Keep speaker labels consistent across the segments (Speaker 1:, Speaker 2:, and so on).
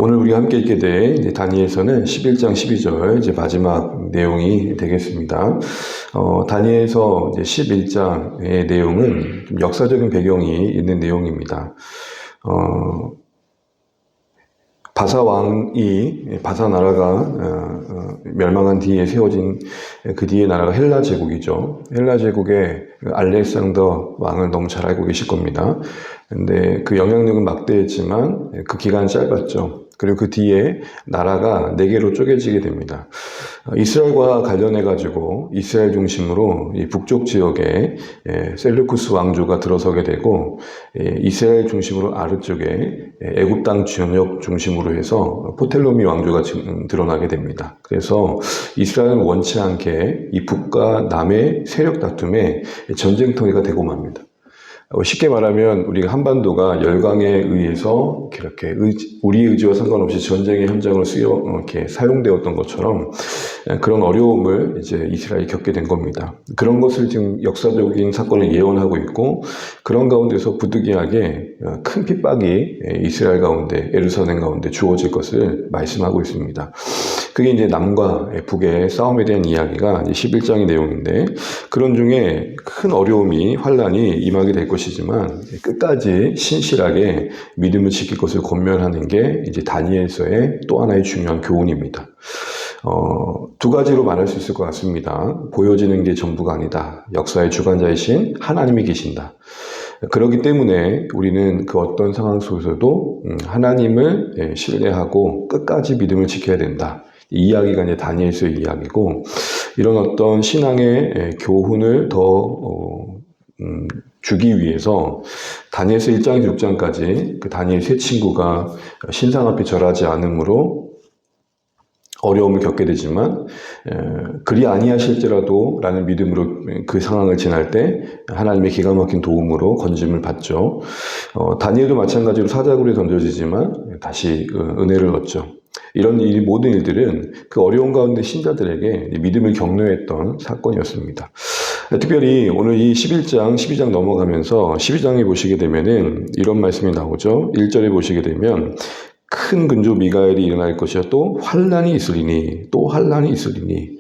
Speaker 1: 오늘 우리가 함께 읽게 된 다니엘서는 11장 12절 이제 마지막 내용이 되겠습니다. 다니엘서 이제 11장의 내용은 좀 역사적인 배경이 있는 내용입니다. 바사 나라가 멸망한 뒤에 세워진 그 뒤에 나라가 헬라 제국이죠. 헬라 제국의 알렉산더 왕을 너무 잘 알고 계실 겁니다. 근데 그 영향력은 막대했지만 그 기간은 짧았죠. 그리고 그 뒤에 나라가 4개로 쪼개지게 됩니다. 이스라엘과 관련해가지고 이스라엘 중심으로 이 북쪽 지역에 셀루쿠스 왕조가 들어서게 되고, 이스라엘 중심으로 아래쪽에 애굽 땅 전역 중심으로 해서 포텔로미 왕조가 드러나게 됩니다. 그래서 이스라엘은 원치 않게 이 북과 남의 세력 다툼에 전쟁터가 되고 맙니다. 쉽게 말하면 우리가 한반도가 열강에 의해서 이렇게 우리의 의지와 상관없이 전쟁의 현장으로 이렇게 사용되었던 것처럼 그런 어려움을 이제 이스라엘이 겪게 된 겁니다. 그런 것을 지금 역사적인 사건을 예언하고 있고, 그런 가운데서 부득이하게 큰 핍박이 이스라엘 가운데, 예루살렘 가운데 주어질 것을 말씀하고 있습니다. 그게 이제 남과 북의 싸움에 대한 이야기가 이제 11장의 내용인데, 그런 중에 큰 어려움이, 환란이 임하게 될 것이지만 끝까지 신실하게 믿음을 지킬 것을 권면하는 게 이제 다니엘서의 또 하나의 중요한 교훈입니다. 두 가지로 말할 수 있을 것 같습니다. 보여지는 게 전부가 아니다. 역사의 주관자이신 하나님이 계신다. 그렇기 때문에 우리는 그 어떤 상황 속에서도 하나님을 신뢰하고 끝까지 믿음을 지켜야 된다. 이 이야기가 이제 다니엘서의 이야기고, 이런 어떤 신앙의 교훈을 더 주기 위해서 다니엘서 1장에서 6장까지 그 다니엘 세 친구가 신상 앞에 절하지 않으므로 어려움을 겪게 되지만, 그리 아니하실지라도 라는 믿음으로 그 상황을 지날 때 하나님의 기가 막힌 도움으로 건짐을 받죠. 다니엘도 마찬가지로 사자굴에 던져지지만 다시 은혜를 얻죠. 이런 모든 일들은 그 어려운 가운데 신자들에게 믿음을 격려했던 사건이었습니다. 특별히 오늘 이 11장, 12장 넘어가면서 12장에 보시게 되면은 이런 말씀이 나오죠. 1절에 보시게 되면 큰 근조 미가엘이 일어날 것이요 또 환란이 있으리니, 또 환란이 있으리니,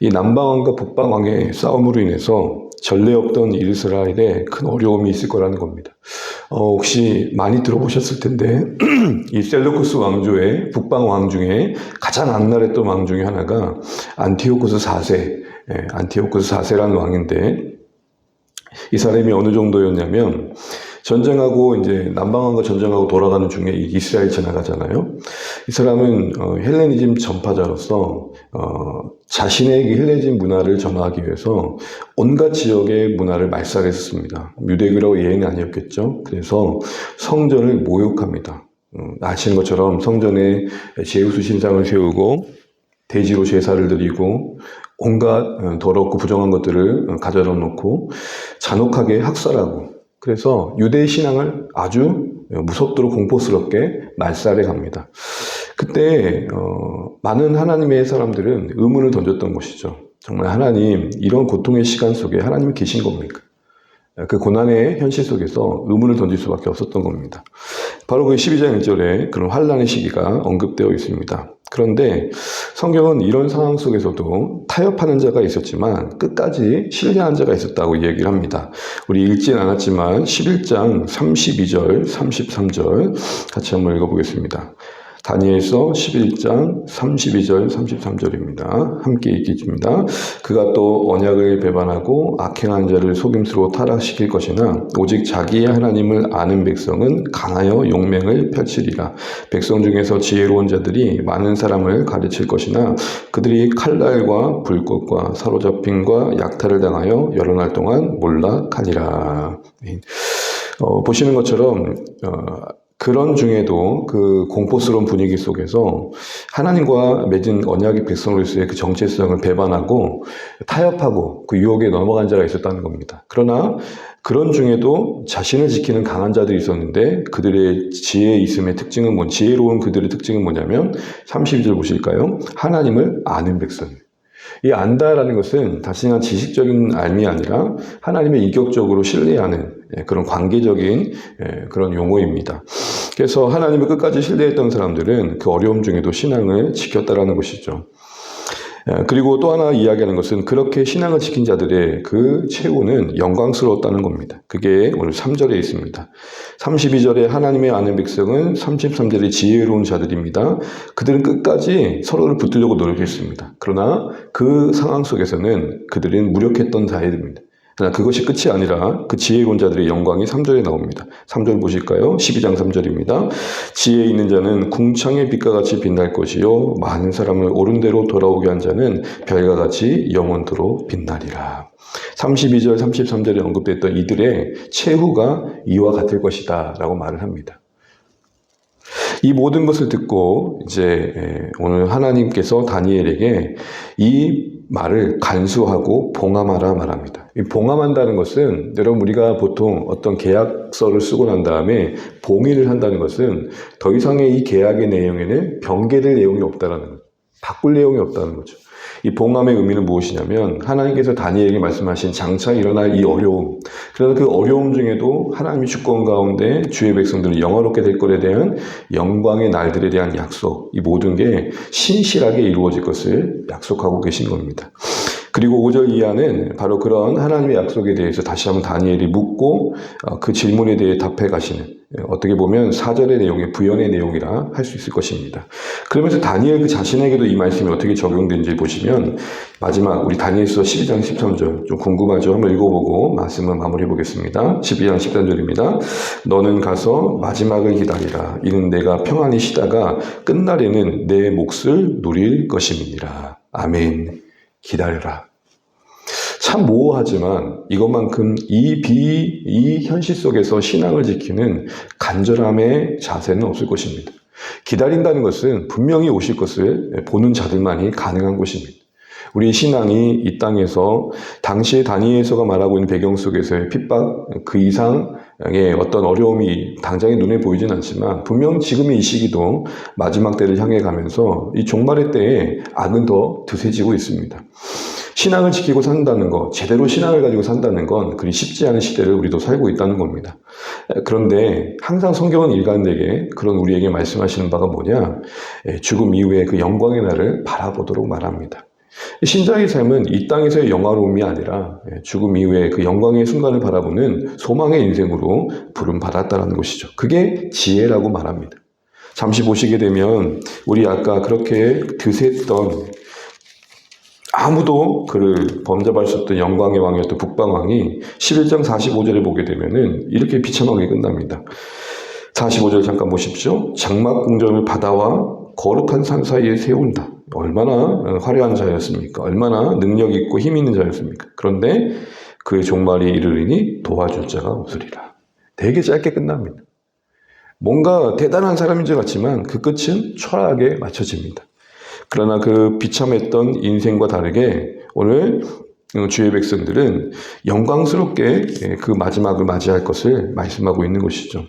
Speaker 1: 이 남방왕과 북방왕의 싸움으로 인해서 전례 없던 이스라엘에 큰 어려움이 있을 거라는 겁니다. 혹시 많이 들어보셨을 텐데 이 셀루쿠스 왕조의 북방 왕 중에 가장 악랄했던 왕 중에 하나가 안티오코스 4세, 안티오코스 4세라는 왕인데, 이 사람이 어느 정도였냐면, 전쟁하고 이제 남방왕과 전쟁하고 돌아가는 중에 이스라엘 지나가잖아요. 이 사람은 헬레니즘 전파자로서 자신의 헬레니즘 문화를 전하기 위해서 온갖 지역의 문화를 말살했습니다. 유대교라고 예외는 아니었겠죠. 그래서 성전을 모욕합니다. 아시는 것처럼 성전에 제우스 신상을 세우고 대지로 제사를 드리고 온갖 더럽고 부정한 것들을 가져다 놓고 잔혹하게 학살하고, 그래서 유대 신앙을 아주 무섭도록 공포스럽게 말살해 갑니다. 그때 많은 하나님의 사람들은 의문을 던졌던 것이죠. 정말 하나님, 이런 고통의 시간 속에 하나님이 계신 겁니까? 그 고난의 현실 속에서 의문을 던질 수밖에 없었던 겁니다. 바로 그 12장 1절에 그런 환란의 시기가 언급되어 있습니다. 그런데 성경은 이런 상황 속에서도 타협하는 자가 있었지만 끝까지 신뢰한 자가 있었다고 얘기를 합니다. 우리 읽진 않았지만 11장 32절, 33절 같이 한번 읽어보겠습니다. 다니엘서 11장 32절 33절입니다. 함께 읽겠습니다. 그가 또 언약을 배반하고 악행한 자를 속임수로 타락시킬 것이나 오직 자기의 하나님을 아는 백성은 강하여 용맹을 펼치리라. 백성 중에서 지혜로운 자들이 많은 사람을 가르칠 것이나 그들이 칼날과 불꽃과 사로잡힘과 약탈을 당하여 여러 날 동안 몰락하니라. 보시는 것처럼 그런 중에도 그 공포스러운 분위기 속에서 하나님과 맺은 언약의 백성으로서의 그 정체성을 배반하고 타협하고 그 유혹에 넘어간 자가 있었다는 겁니다. 그러나 그런 중에도 자신을 지키는 강한 자들이 있었는데, 그들의 지혜에 있음의 특징은 지혜로운 그들의 특징은 뭐냐면 32절 보실까요? 하나님을 아는 백성이에요. 이 안다라는 것은 단순한 지식적인 알미 아니라 하나님의 인격적으로 신뢰하는 그런 관계적인 그런 용어입니다. 그래서 하나님을 끝까지 신뢰했던 사람들은 그 어려움 중에도 신앙을 지켰다라는 것이죠. 그리고 또 하나 이야기하는 것은 그렇게 신앙을 지킨 자들의 그 최후는 영광스러웠다는 겁니다. 그게 오늘 3절에 있습니다. 32절에 하나님의 아는 백성은 33절에 지혜로운 자들입니다. 그들은 끝까지 서로를 붙들려고 노력했습니다. 그러나 그 상황 속에서는 그들은 무력했던 자들입니다. 그러나 그것이 끝이 아니라 그 지혜로운 자들의 영광이 3절에 나옵니다. 3절 보실까요? 12장 3절입니다. 지혜 있는 자는 궁창의 빛과 같이 빛날 것이요 많은 사람을 옳은 대로 돌아오게 한 자는 별과 같이 영원토록 빛나리라. 32절, 33절에 언급됐던 이들의 최후가 이와 같을 것이다 라고 말을 합니다. 이 모든 것을 듣고 이제 오늘 하나님께서 다니엘에게 이 말을 간수하고 봉함하라 말합니다. 이 봉함한다는 것은 여러분 우리가 보통 어떤 계약서를 쓰고 난 다음에 봉의를 한다는 것은 더 이상의 이 계약의 내용에는 변개될 내용이 없다라는 거죠. 바꿀 내용이 없다는 거죠. 이 봉함의 의미는 무엇이냐면 하나님께서 다니엘에게 말씀하신 장차 일어날 이 어려움, 그래서 그 어려움 중에도 하나님의 주권 가운데 주의 백성들이 영화롭게 될 것에 대한 영광의 날들에 대한 약속, 이 모든 게 신실하게 이루어질 것을 약속하고 계신 겁니다. 그리고 5절 이하는 바로 그런 하나님의 약속에 대해서 다시 한번 다니엘이 묻고 그 질문에 대해 답해 가시는, 어떻게 보면 4절의 내용이 부연의 내용이라 할 수 있을 것입니다. 그러면서 다니엘 그 자신에게도 이 말씀이 어떻게 적용되는지 보시면 마지막 우리 다니엘서 12장 13절 좀 궁금하죠? 한번 읽어보고 말씀을 마무리해 보겠습니다. 12장 13절입니다. 너는 가서 마지막을 기다리라. 이는 내가 평안히 쉬다가 끝날에는 내 몫을 누릴 것임이니라. 아멘. 기다려라. 참 모호하지만 이것만큼 이 현실 속에서 신앙을 지키는 간절함의 자세는 없을 것입니다. 기다린다는 것은 분명히 오실 것을 보는 자들만이 가능한 것입니다. 우리 신앙이 이 땅에서 당시에 다니엘서가 말하고 있는 배경 속에서의 핍박 그 이상의 어떤 어려움이 당장에 눈에 보이진 않지만 분명 지금의 이 시기도 마지막 때를 향해 가면서 이 종말의 때에 악은 더 드세지고 있습니다. 신앙을 지키고 산다는 것, 제대로 신앙을 가지고 산다는 건 그리 쉽지 않은 시대를 우리도 살고 있다는 겁니다. 그런데 항상 성경은 일관되게 그런 우리에게 말씀하시는 바가 뭐냐? 죽음 이후에 그 영광의 날을 바라보도록 말합니다. 신자의 삶은 이 땅에서의 영화로움이 아니라 죽음 이후에 그 영광의 순간을 바라보는 소망의 인생으로 부름받았다는 것이죠. 그게 지혜라고 말합니다. 잠시 보시게 되면 우리 아까 그렇게 드셌던 아무도 그를 범접할 수 없던 영광의 왕이었던 북방왕이 11장 45절에 보게 되면은 이렇게 비참하게 끝납니다. 45절 잠깐 보십시오. 장막 궁전을 바다와 거룩한 산 사이에 세운다. 얼마나 화려한 자였습니까? 얼마나 능력 있고 힘 있는 자였습니까? 그런데 그의 종말이 이르리니 도와줄 자가 없으리라. 되게 짧게 끝납니다. 뭔가 대단한 사람인 줄 같지만 그 끝은 초라하게 맞춰집니다. 그러나 그 비참했던 인생과 다르게 오늘 주의 백성들은 영광스럽게 그 마지막을 맞이할 것을 말씀하고 있는 것이죠.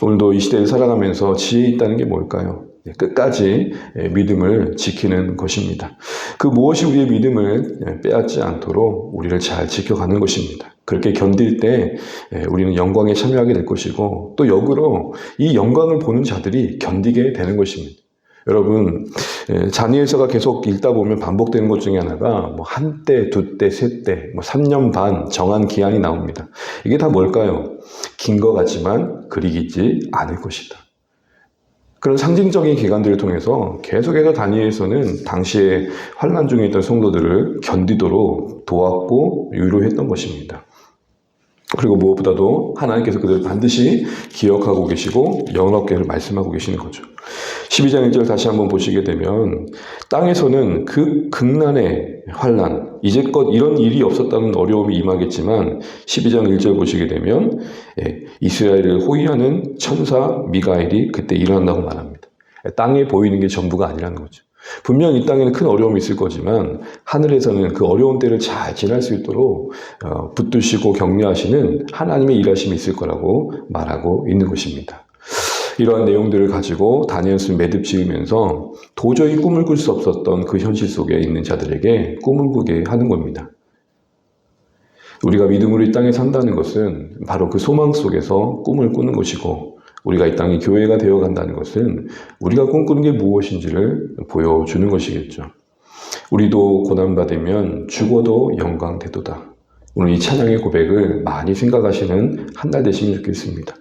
Speaker 1: 오늘도 이 시대를 살아가면서 지혜 있다는 게 뭘까요? 끝까지 믿음을 지키는 것입니다. 그 무엇이 우리의 믿음을 빼앗지 않도록 우리를 잘 지켜가는 것입니다. 그렇게 견딜 때 우리는 영광에 참여하게 될 것이고 또 역으로 이 영광을 보는 자들이 견디게 되는 것입니다. 여러분, 다니엘서가 계속 읽다 보면 반복되는 것 중에 하나가 뭐 한 때, 두 때, 세 때, 뭐 3년 반 정한 기한이 나옵니다. 이게 다 뭘까요? 긴 것 같지만 그리 길지 않을 것이다. 그런 상징적인 기간들을 통해서 계속해서 다니엘서는 당시에 환난 중에 있던 성도들을 견디도록 도왔고 위로했던 것입니다. 그리고 무엇보다도 하나님께서 그들을 반드시 기억하고 계시고 영원하게 말씀하고 계시는 거죠. 12장 1절 다시 한번 보시게 되면 땅에서는 그 극난의 환난, 이제껏 이런 일이 없었다는 어려움이 임하겠지만 12장 1절 보시게 되면 이스라엘을 호위하는 천사 미가엘이 그때 일어난다고 말합니다. 땅에 보이는 게 전부가 아니라는 거죠. 분명 이 땅에는 큰 어려움이 있을 거지만 하늘에서는 그 어려운 때를 잘 지날 수 있도록 붙드시고 격려하시는 하나님의 일하심이 있을 거라고 말하고 있는 것입니다. 이러한 내용들을 가지고 다니엘서는 매듭 지으면서 도저히 꿈을 꿀 수 없었던 그 현실 속에 있는 자들에게 꿈을 꾸게 하는 겁니다. 우리가 믿음으로 이 땅에 산다는 것은 바로 그 소망 속에서 꿈을 꾸는 것이고 우리가 이 땅이 교회가 되어 간다는 것은 우리가 꿈꾸는 게 무엇인지를 보여주는 것이겠죠. 우리도 고난받으면 죽어도 영광 되도다. 오늘 이 찬양의 고백을 많이 생각하시는 한 달 되시면 좋겠습니다.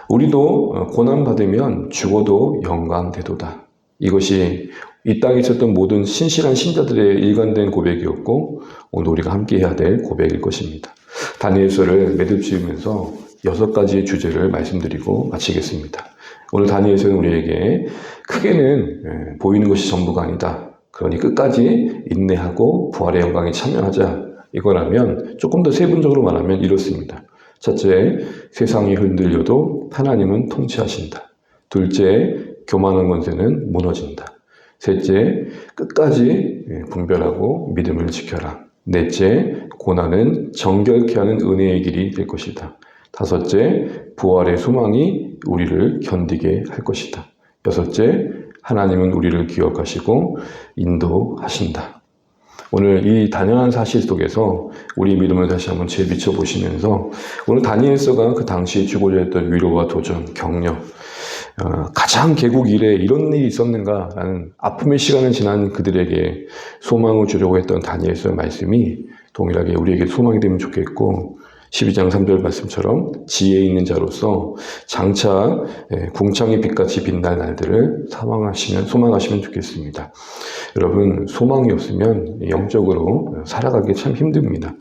Speaker 1: 우리도 고난받으면 죽어도 영광 되도다. 이것이 이 땅에 있었던 모든 신실한 신자들의 일관된 고백이었고 오늘 우리가 함께 해야 될 고백일 것입니다. 다니엘서를 매듭 지으면서 6가지의 주제를 말씀드리고 마치겠습니다. 오늘 다니엘서는 우리에게 크게는 보이는 것이 전부가 아니다. 그러니 끝까지 인내하고 부활의 영광에 참여하자. 이거라면 조금 더 세분적으로 말하면 이렇습니다. 첫째, 세상이 흔들려도 하나님은 통치하신다. 둘째, 교만한 권세는 무너진다. 셋째, 끝까지 분별하고 믿음을 지켜라. 넷째, 고난은 정결케 하는 은혜의 길이 될 것이다. 다섯째, 부활의 소망이 우리를 견디게 할 것이다. 여섯째, 하나님은 우리를 기억하시고 인도하신다. 오늘 이 단연한 사실 속에서 우리 믿음을 다시 한번 재비춰 보시면서 오늘 다니엘서가 그 당시에 주고자 했던 위로와 도전, 격려, 가장 개국 이래 이런 일이 있었는가라는 아픔의 시간을 지난 그들에게 소망을 주려고 했던 다니엘서의 말씀이 동일하게 우리에게 소망이 되면 좋겠고 12장 3절 말씀처럼 지혜 있는 자로서 장차 궁창의 빛같이 빛날 날들을 소망하시면 좋겠습니다. 여러분, 소망이 없으면 영적으로 살아가기 참 힘듭니다.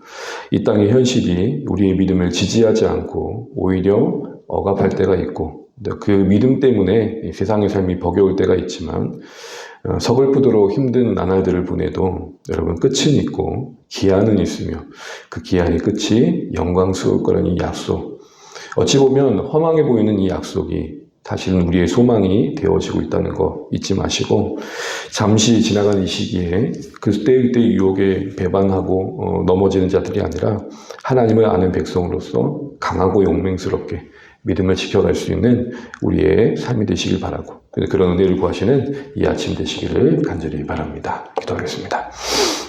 Speaker 1: 이 땅의 현실이 우리의 믿음을 지지하지 않고 오히려 억압할 때가 있고 그 믿음 때문에 세상의 삶이 버겨울 때가 있지만 서글프도록 힘든 나날들을 보내도 여러분 끝은 있고 기한은 있으며 그 기한의 끝이 영광스러울 거라는 이 약속, 어찌 보면 허망해 보이는 이 약속이 사실은 우리의 소망이 되어지고 있다는 거 잊지 마시고 잠시 지나간 이 시기에 그때 유혹에 배반하고 넘어지는 자들이 아니라 하나님을 아는 백성으로서 강하고 용맹스럽게 믿음을 지켜갈 수 있는 우리의 삶이 되시길 바라고 그런 은혜를 구하시는 이 아침 되시기를 간절히 바랍니다. 기도하겠습니다.